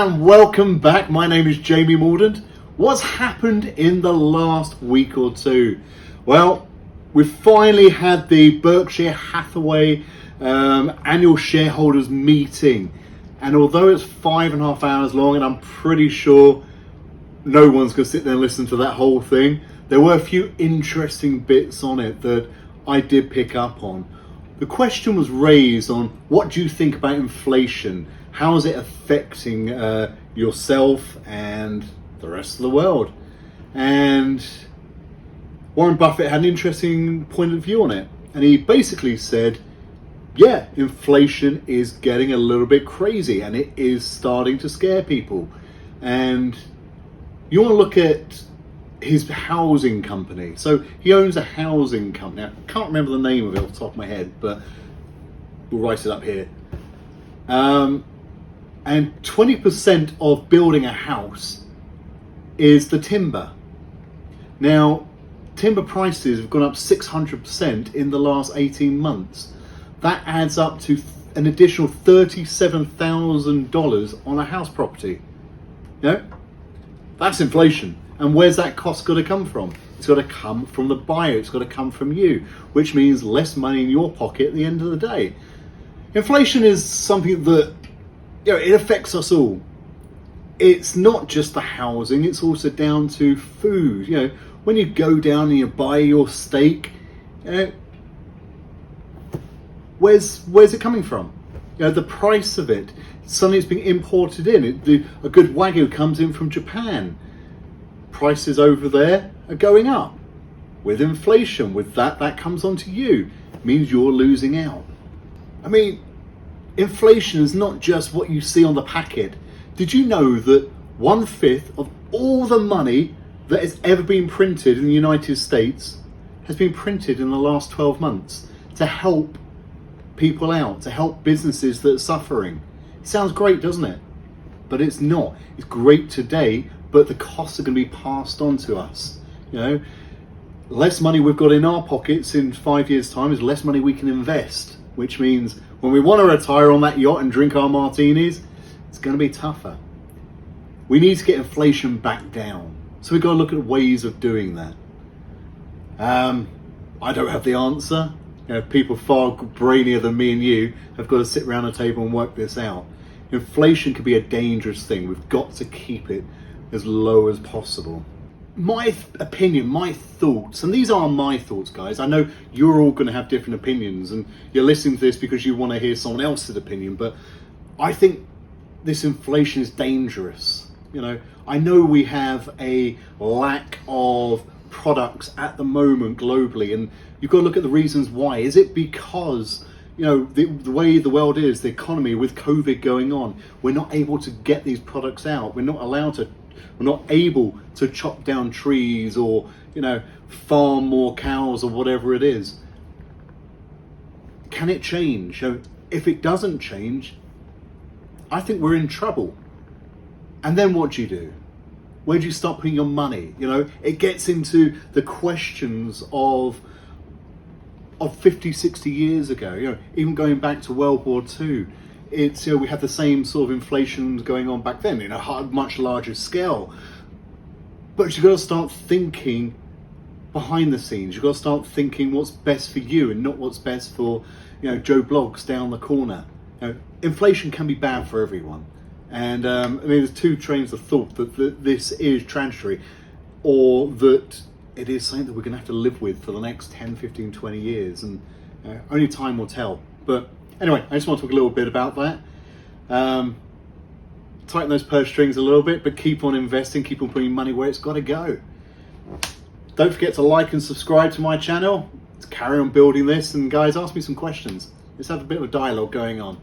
and welcome back. My name is Jamie Mordaunt. What's happened in the last week or two? Well, we've finally had the Berkshire Hathaway annual shareholders meeting, and although it's 5.5 hours long, and I'm pretty sure no one's going to sit there and listen to that whole thing, there were a few interesting bits on it that I did pick up on. The question was raised on, what do you think about inflation? How is it affecting yourself and the rest of the world? And Warren Buffett had an interesting point of view on it. And he basically said, yeah, inflation is getting a little bit crazy and it is starting to scare people. And you want to look at his housing company. So he owns a housing company. I can't remember the name of it off the top of my head, but we'll write it up here. And 20% of building a house is the timber. Now, timber prices have gone up 600% in the last 18 months. That adds up to an additional $37,000 on a house property. You know, that's inflation. And where's that cost got to come from? It's got to come from the buyer. It's got to come from you, which means less money in your pocket at the end of the day. Inflation is something that, you know, it affects us all. It's not just the housing, it's also down to food. You know, when you go down and you buy your steak, you know, where's it coming from? You know, the price of it, suddenly it's being imported in. A good Wagyu comes in from Japan. Prices over there are going up. With inflation, with that comes onto you. It means you're losing out. I mean, inflation is not just what you see on the packet. Did you know that 1/5 of all the money that has ever been printed in the United States has been printed in the last 12 months to help people out, to help businesses that are suffering? It sounds great, doesn't it? But it's not. It's great today, but the costs are going to be passed on to us. You know, less money we've got in our pockets in 5 years' time is less money we can invest, which means when we want to retire on that yacht and drink our martinis, it's going to be tougher. We need to get inflation back down. So we've got to look at ways of doing that. I don't have the answer. You know, people far brainier than me and you have got to sit around a table and work this out. Inflation could be a dangerous thing. We've got to keep it as low as possible. My opinion, my thoughts, and these are my thoughts, guys. I know you're all going to have different opinions and you're listening to this because you want to hear someone else's opinion, but I think this inflation is dangerous. You know, I know we have a lack of products at the moment globally, and you've got to look at the reasons why. Is it because, you know, the way the world is, the economy with COVID going on, we're not able to get these products out. We're not able to chop down trees or, you know, farm more cows or whatever it is. Can it change? So if it doesn't change, I think we're in trouble. And then what do? Where do you start putting your money? You know, it gets into the questions of 50, 60 years ago, you know, even going back to World War II. It's, you know, we had the same sort of inflation going on back then in a much larger scale. But you've got to start thinking behind the scenes. You've got to start thinking what's best for you and not what's best for, you know, Joe Bloggs down the corner. You know, inflation can be bad for everyone. And I mean, there's two trains of thought that this is transitory, or that it is something that we're going to have to live with for the next 10, 15, 20 years. And only time will tell. But anyway, I just want to talk a little bit about that. Tighten those purse strings a little bit, but keep on investing, keep on putting money where it's got to go. Don't forget to like and subscribe to my channel. Let's carry on building this. And guys, ask me some questions. Let's have a bit of a dialogue going on.